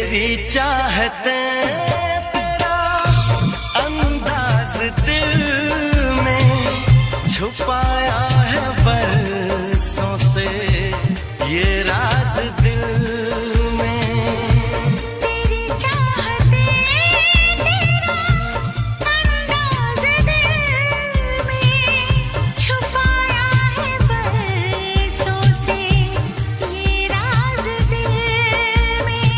तेरी चाहते तेरा अंदाज दिल में छुपाया है बरसों से ये राज दिल में। तेरी चाहते तेरा अंदाज दिल में छुपाया है बरसों से ये राज दिल में।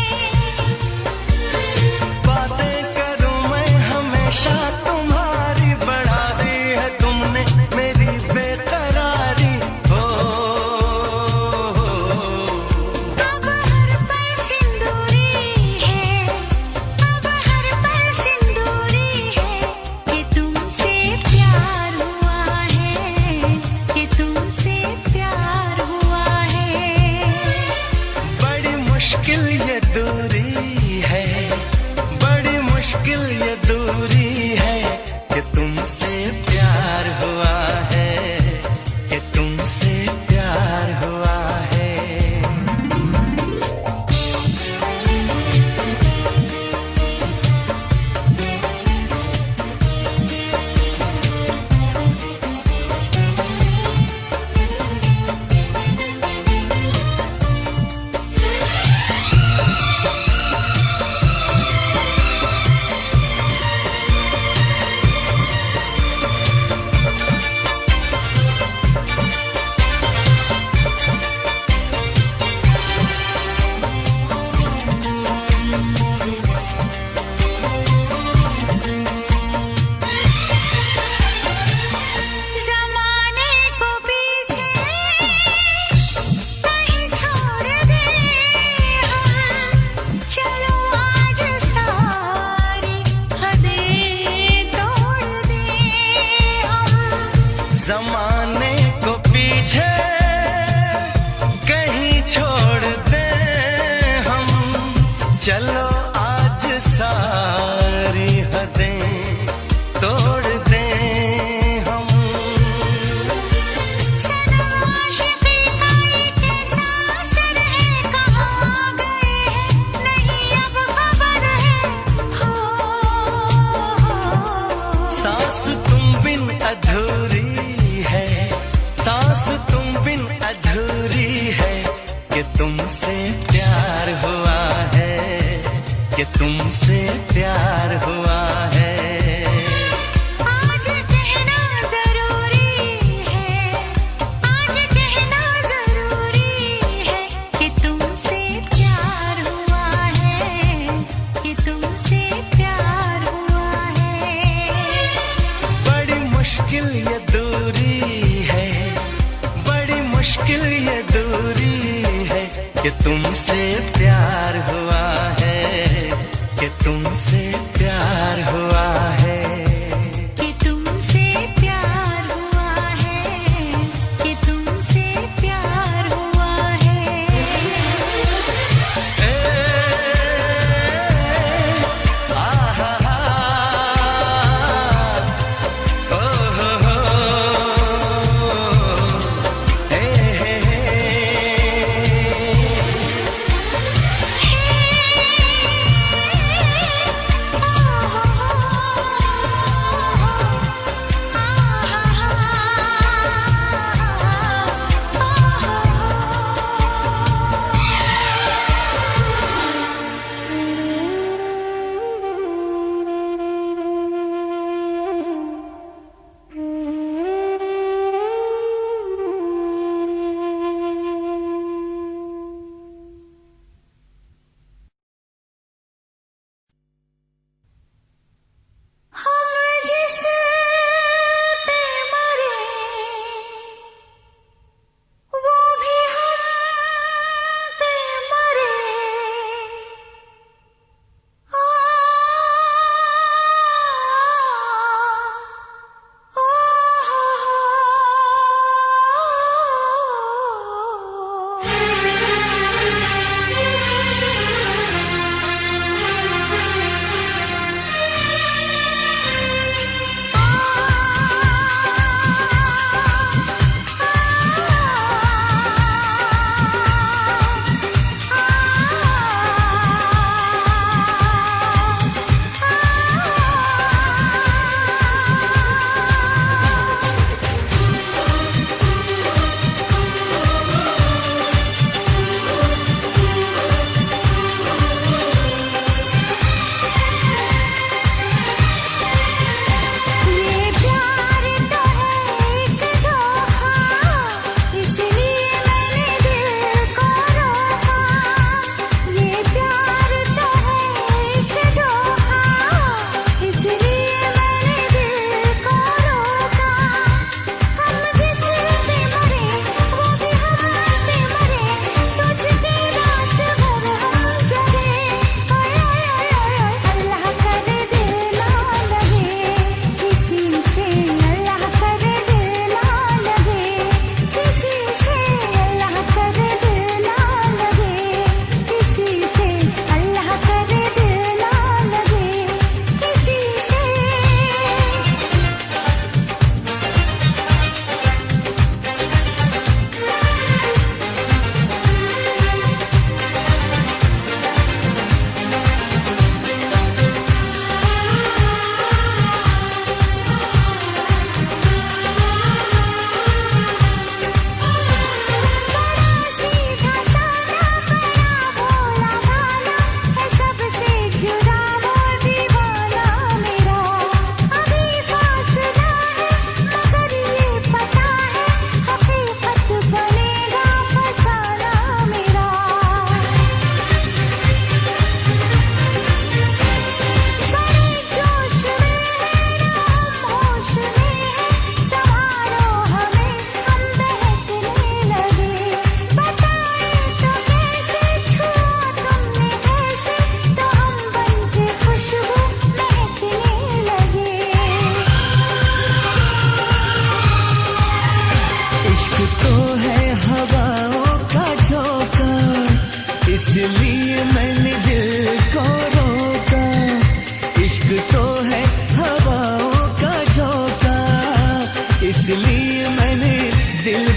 बातें करूं मैं हमेशा तुम्हारी, बढ़ा दी है तुमने मेरी बेकरारी। हो अब हर पल सिंदूरी है, अब हर पल सिंदूरी है कि तुमसे प्यार हुआ है, कि तुमसे प्यार हुआ है। बड़ी मुश्किल ये दूरी है, बड़ी मुश्किल ये दूरी है कि तुमसे प्यार हुआ है, कि तुमसे प्यार हुआ है। ज़माने को पीछे कहीं छोड़ दे हम, चलो आज सारी हदें तोड़ दे हम। जमाने को पीछे कहीं छोड़ दे हम, चलो आज सारी हदें तोड़ दे हम। सनम आशिक़ी का ये कैसा असर है, कहाँ गए हैं नहीं अब खबर है। हो सांस तुम बिन अधूरी है, सांस तुम बिन अधूरी है कि तुमसे प्यार हुआ है, कि तुमसे प्यार हुआ है। आज कहना ज़रूरी है, आज कहना ज़रूरी है कि तुमसे प्यार हुआ है, कि तुमसे प्यार हुआ है। बड़ी मुश्किल ये दूरी है, बड़ी मुश्किल ये दूरी है कि तुमसे प्यार हुआ है, कि तुमसे प्यार हुआ है। कि तुमसे प्यार हुआ है, कि तुमसे प्यार हुआ है।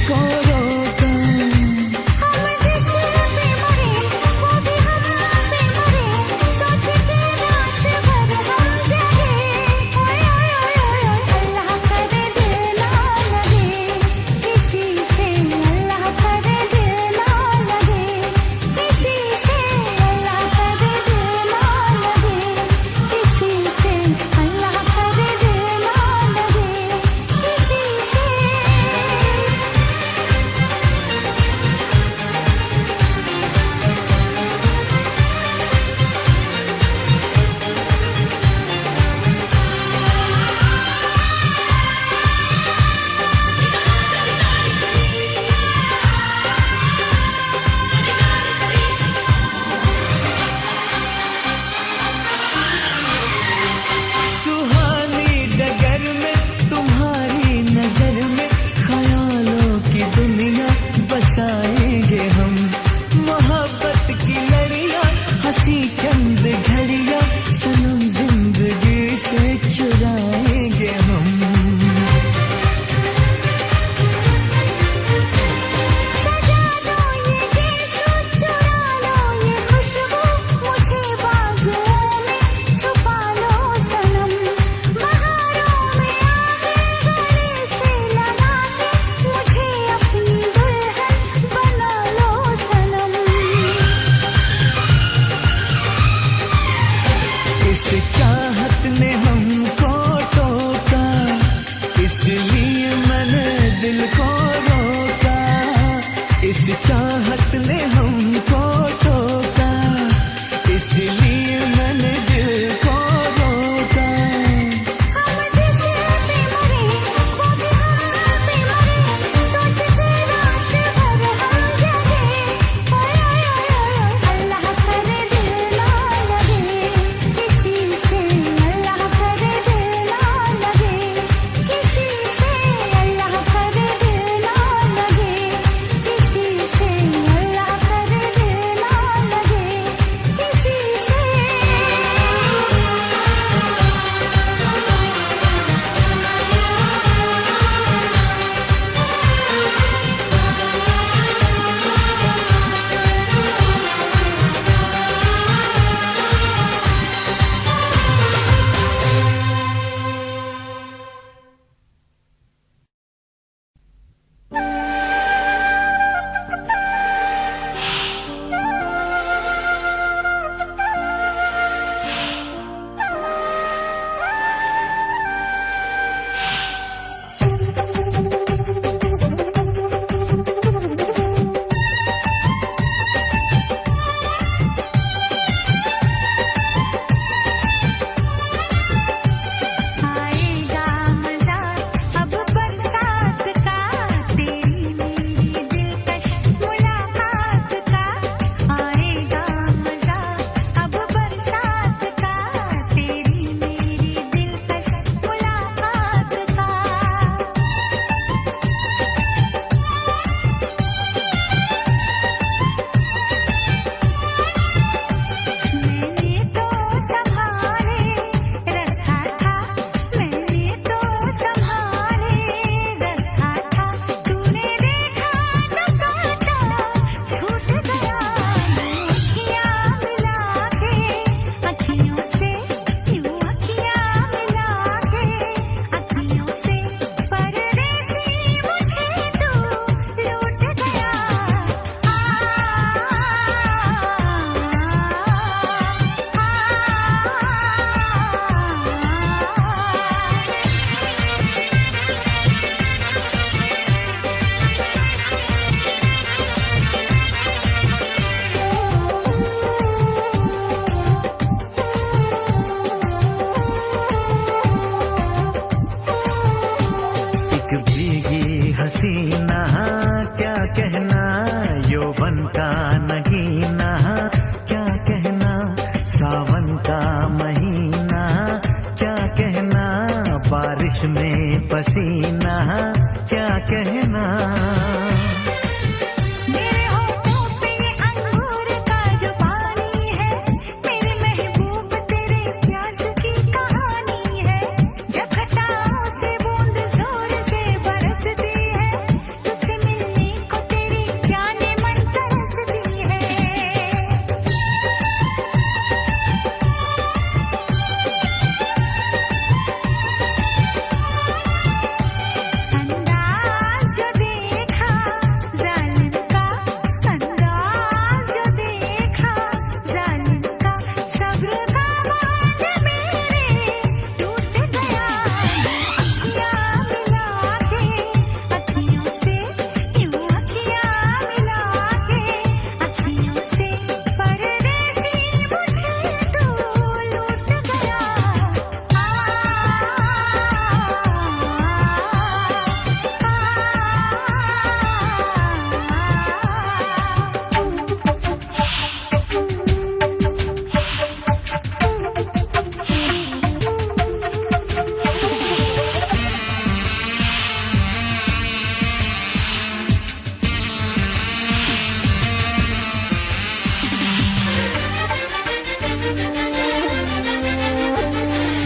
को रोका। हम जिस पे मरे वो भी हम पे मरे, सोच के रात भर हम जगे। ओए ओए ओए ओए, अल्लाह करे दिल ना लगे किसी से, अल्लाह करे दिल ना लगे किसी से, अल्लाह करे दिल ना लगे किसी से, अल्लाह करे दिल ना लगे किसी से। सुहानी डगर में तुम्हारी नजर में ख्यालों की दुनिया बसाएंगे हम। मोहब्बत की लड़ियां हंसी चंद घड़ियां सनम जिंदगी से चुराएंगे हम। सजा लो ये गेसो, चुरा लो ये खुशबू, मुझे बाजुओं में छुपा लो सनम। बहारों में आगे गले से लगा के मुझे अपनी दुल्हन बना लो सनम। इस चाहत ने हमको टोका, इसलिए मैंने दिल को रोका। इस चाहत ने हमको टोका, इसलिए मैंने दिल को रोका। हम जिस पे मरे वो भी हम पे मरे, सोच के रात भर हम जगे। ओए ओए ओए ओए, अल्लाह करे दिल ना लगे किसी से, अल्लाह करे दिल ना लगे किसी से,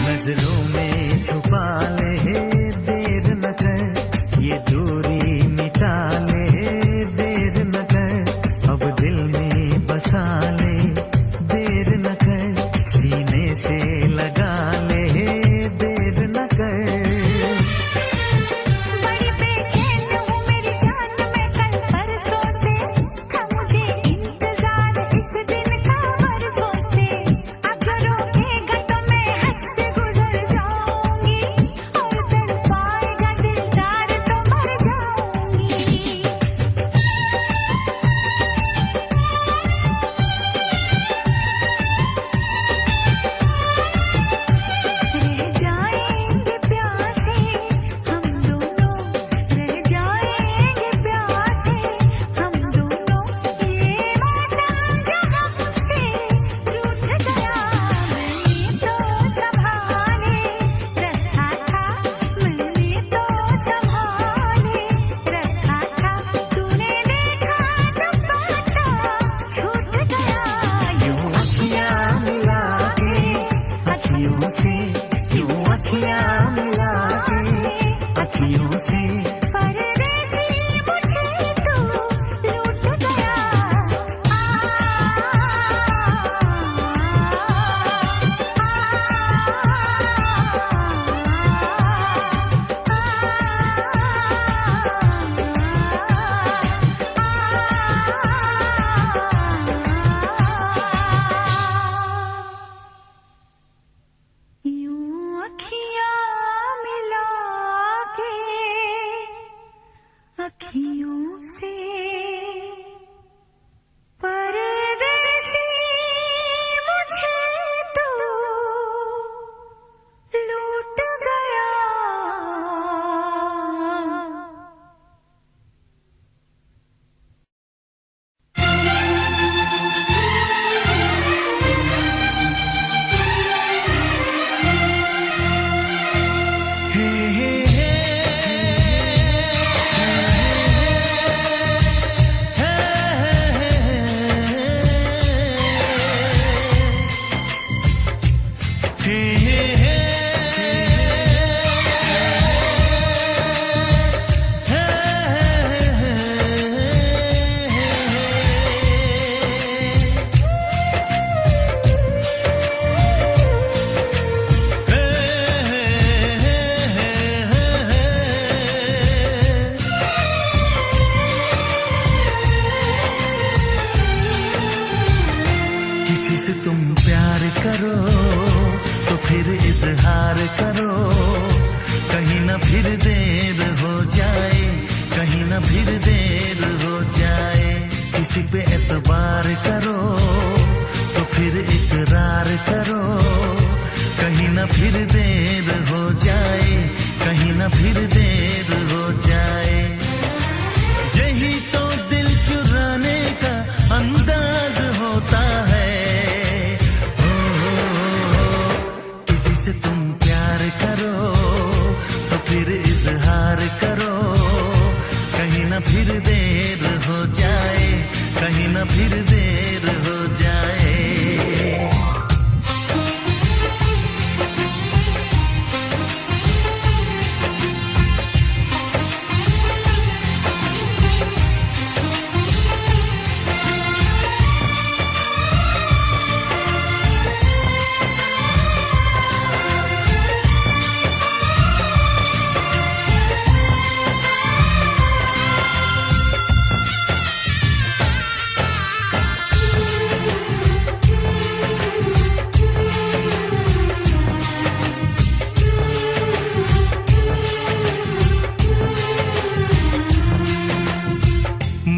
नजरों में छुपा ले, देर न कर, ये दूरी मिटा ले, देर न कर, अब दिल में बसा ले, देर न कर, सीने से लगा ले, देर न कर। बड़ी बेचैन हूँ मेरी जान मैं कल परसों से, था मुझे इंतजार इस दिन का बरसों से। अगर रोकेगा तो मैं हद से गुजर जाऊंगी, और तड़पाएगा दिलदार तो मर जाऊंगी। रह जाएंगे प्यासे हम दोनों, रह जाएंगे प्यासे हम दोनों। ये मौसम जो हमसे रूठ गया, मैंने तो संभाले रखा था, मैंने तो संभाले रखा था। तूने देखा तो पाता छूट गया। यूं अखियां मिला के अखियों से, यूं अखियां मिला के अखियों से, परदेसी मुझे तू लूट गया। यूं अखियां मिला के अखियों से, परदेसी मुझे तू लूट गया। हे हे किसी से तुम प्यार करो तो फिर इजहार करो, कहीं ना फिर देर हो जाए, कहीं ना फिर देर हो जाए। किसी पे एतबार करो तो फिर इकरार करो, कहीं ना फिर देर हो जाए, कहीं ना फिर देर हो जाए। यही तो दिल चुराने का अंदाज होता है। किसी से तुम प्यार करो तो फिर इजहार करो, कहीं ना फिर देर हो जाए, कहीं ना फिर देर हो जाए।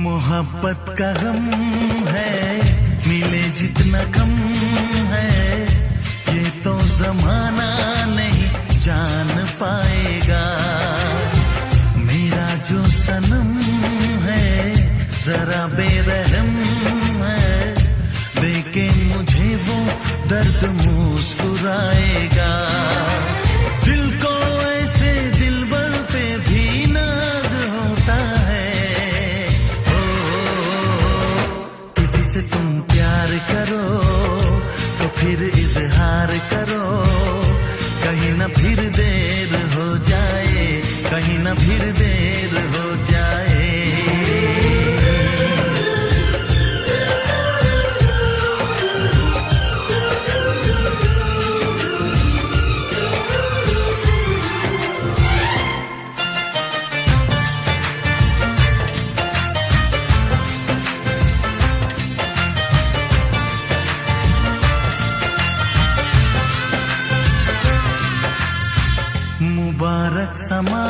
मोहब्बत का गम है, मिले जितना कम है, ये तो जमाना नहीं जान पाएगा। मेरा जो सनम है जरा बेरहम है, देखे मुझे वो दर्द मुस्कुराएगा। दिल को ऐसे दिलबर पे भी नाज होता है। किसी से तुम प्यार करो तो फिर इजहार करो, कहीं न फिर देर हो जाए, कहीं न फिर देर हो जाए। मुबारक समा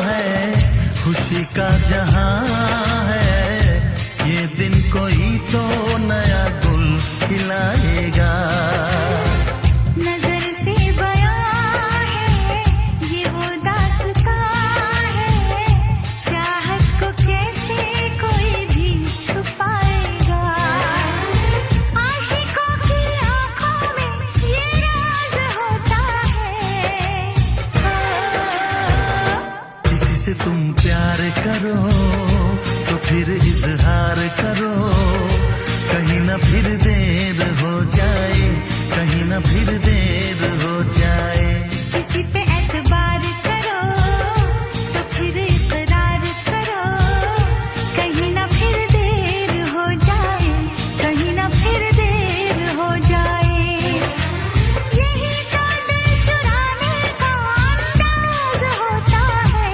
है, खुशी का जहां है, ये दिन कोई तो नया गुल खिलाएगा। नजर से बयां है ये वो दास्तां है, चाहत को कैसे कोई भी छुपाएगा। आशिकों की आंखों में ये राज होता है। किसी से तुम प्यार करो तो फिर इजहार करो, कहीं न फिर देर हो जाए, कहीं न फिर देर हो जाए। किसी पे एतबार करो तो फिर इकरार करो, कहीं ना फिर देर हो जाए, कहीं ना फिर देर हो जाए। यही तो दिल चुराने का अंदाज होता है।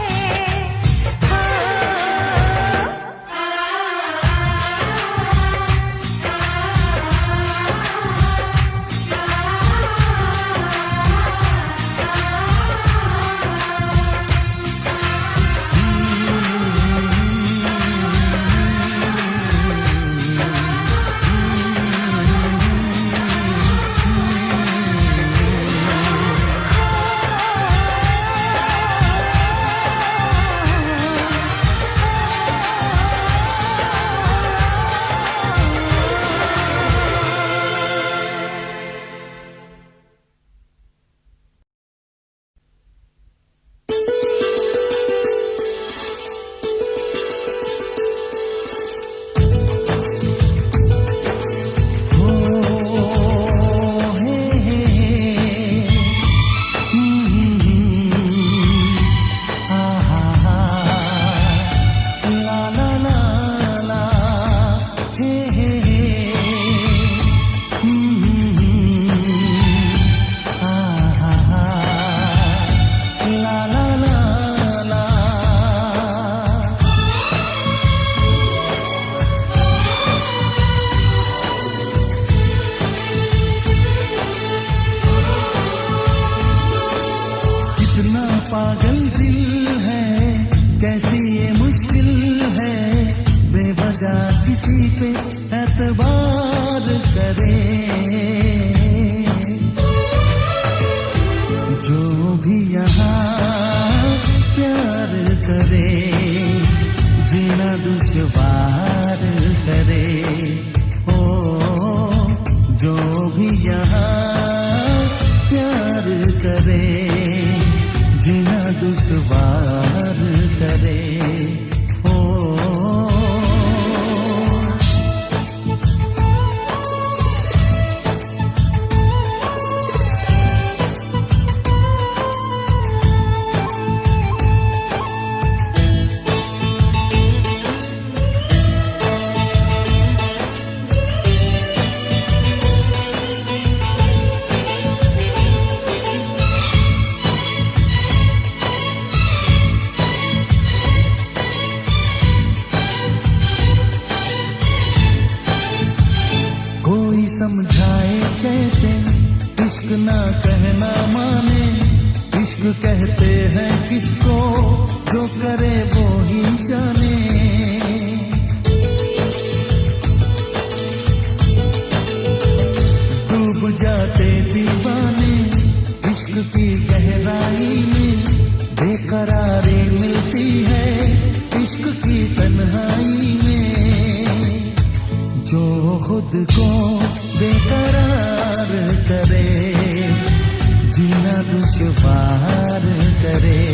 पागल दिल है, कैसी ये मुश्किल है, बेवजह किसी पे एतबार करे। जो भी यहाँ प्यार करे, जीना दुश्वार करे। ओ जो भी यहाँ प्यार करे, जीना दुश्वार करे। समझाए कैसे इश्क ना कहना माने, इश्क कहते हैं किसको जो करे वो ही जाने। डूब जाते दीवाने इश्क की गहराई में, बेकरारी मिलती है इश्क की तन्हाई में। जो खुद को बेकरार करे, जीना दुश्वार करे।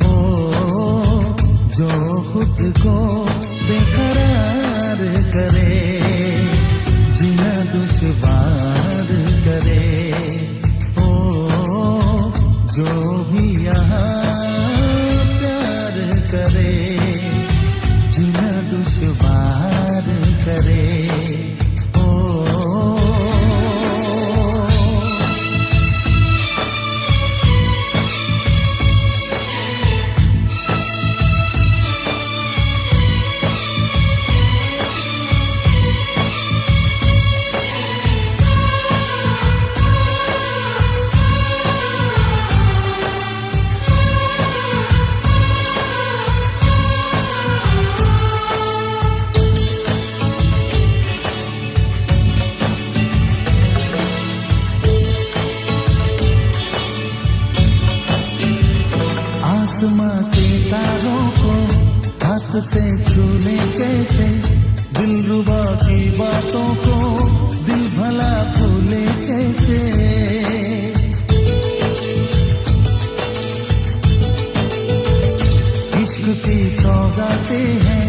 ओ जो खुद को बेकरार करे, जीना दुश्वार करे। ओ जो भी यहाँ प्यार करे, जीना दुश्वार करे। आसमां के तारों को हाथ से छूने कैसे, दिलरुबा की बातों को दिल भला भूले कैसे। इश्क की सौगातें हैं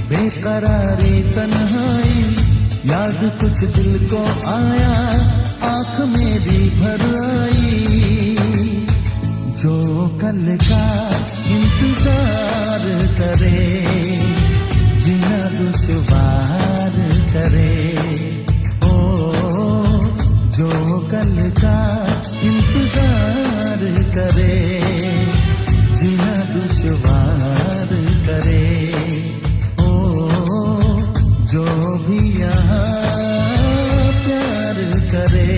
बेकरारी तन्हाई, याद कुछ दिल को आया आँख मेरी भर आई। जो कल का इंतजार करे, जीना दुश्वार करे। ओ जो कल का इंतजार करे, जीना दुश्वार करे। ओ जो भी यहाँ प्यार करे,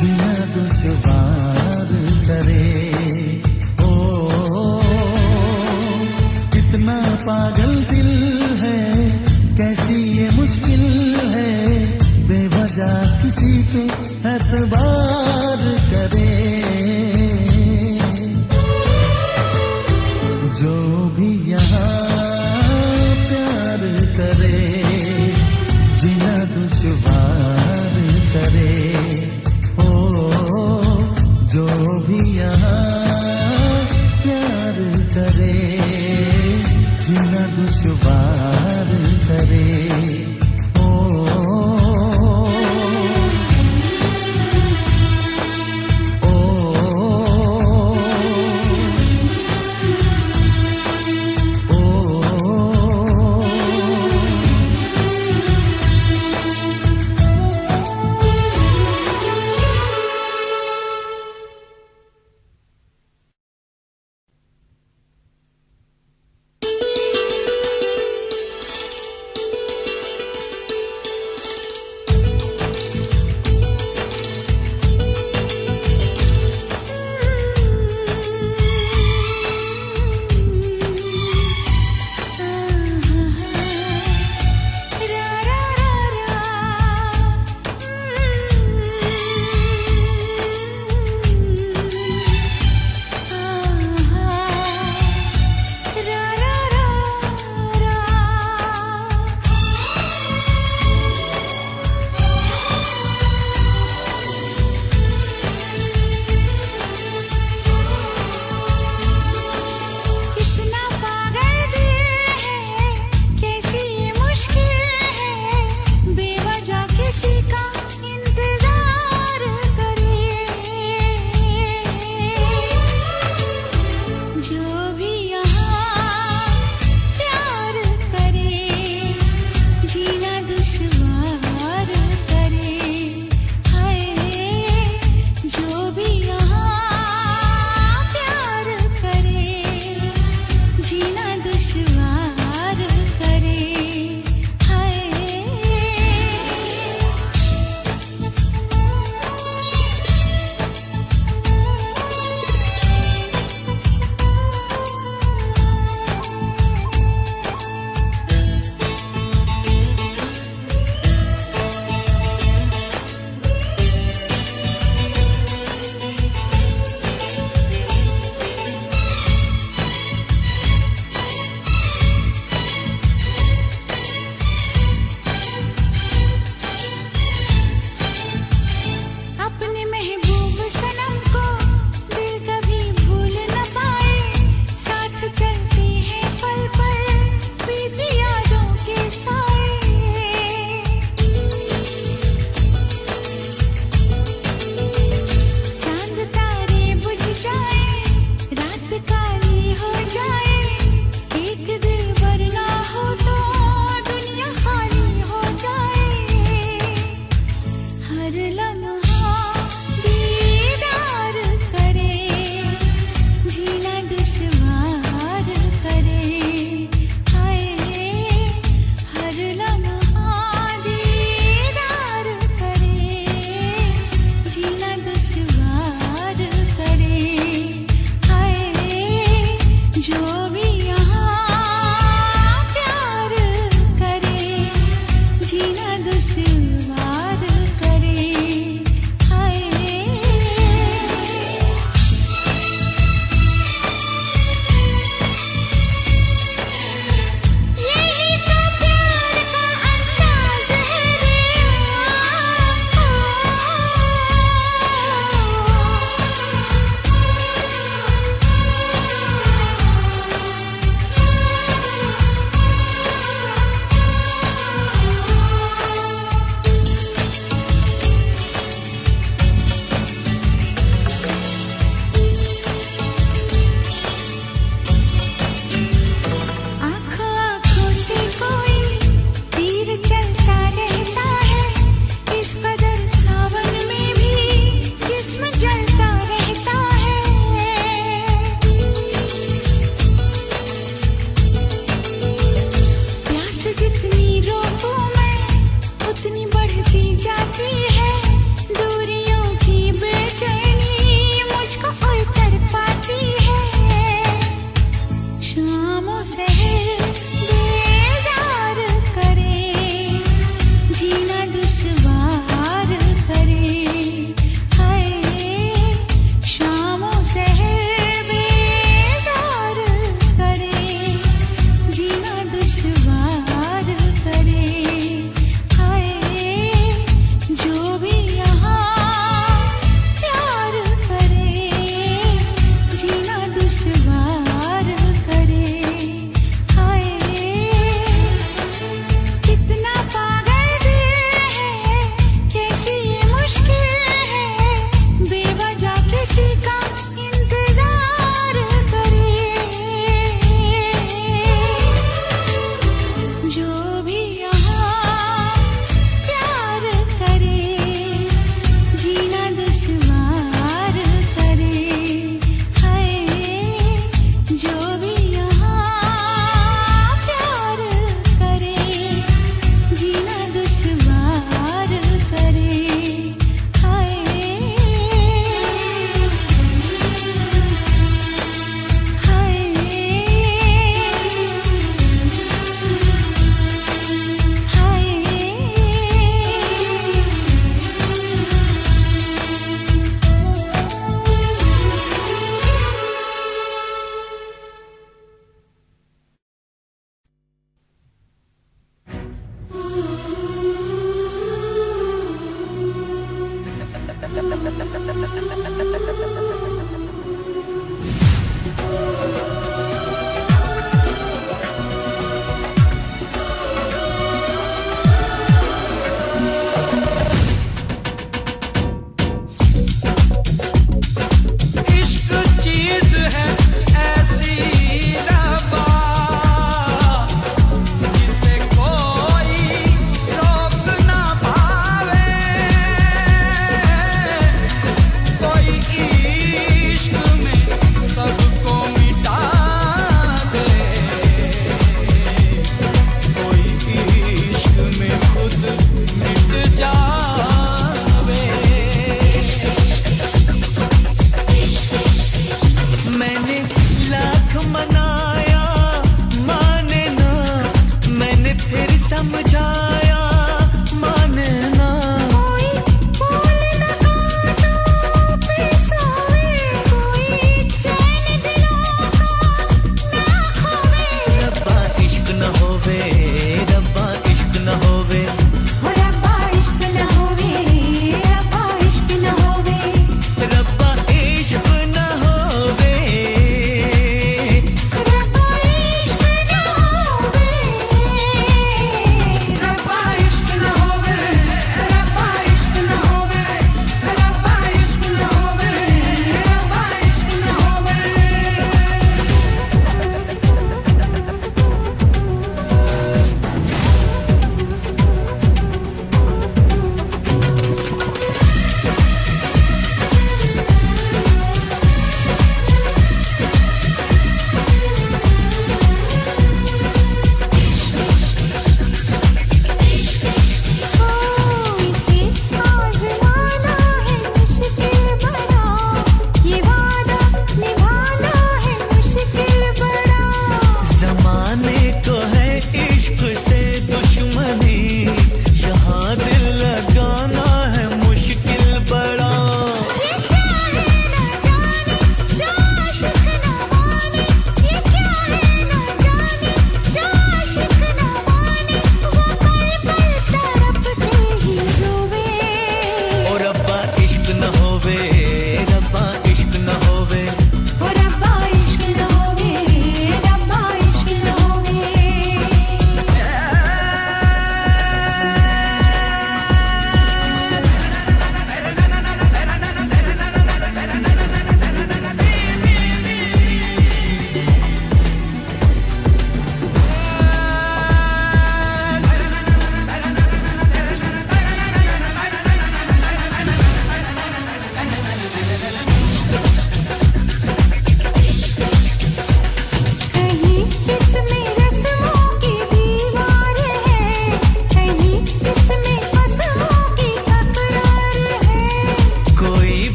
जीना दुश्वार करे। ओ कितना पागल दिल है, कैसी ये मुश्किल है, बेवजह किसी पे एतबार करे। जो भी यहाँ प्यार करे, जीना दुश्वार करे। जो भी यहाँ प्यार करे, जीना दुश्वार करे। ओ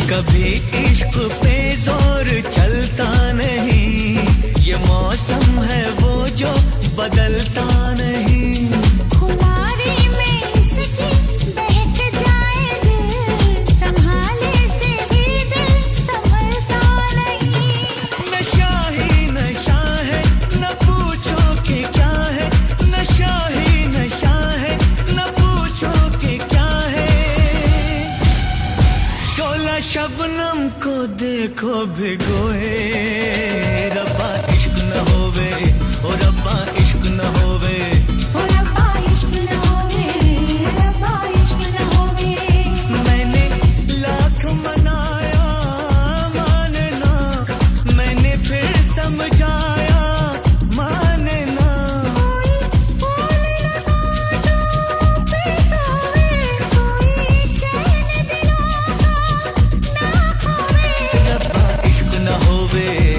कभी इश्क पे जोर चलता नहीं, ये मौसम है वो जो बदलता नहीं। खुमारी में इसकी बहक जाए दिल, संभाले से भी दिल संभलता नहीं। नशा ही नशा है, न पूछो कि क्या है, नशा ही नशा है, न पूछो कि क्या है। शोला शबनम को देखो भिगोए, रब्बा इश्क न होवे, ओ रब्बा इश्क न होवे, ओ रब्बा इश्क न होवे, रब्बा इश्क न होवे। मैंने लाख मनाया पे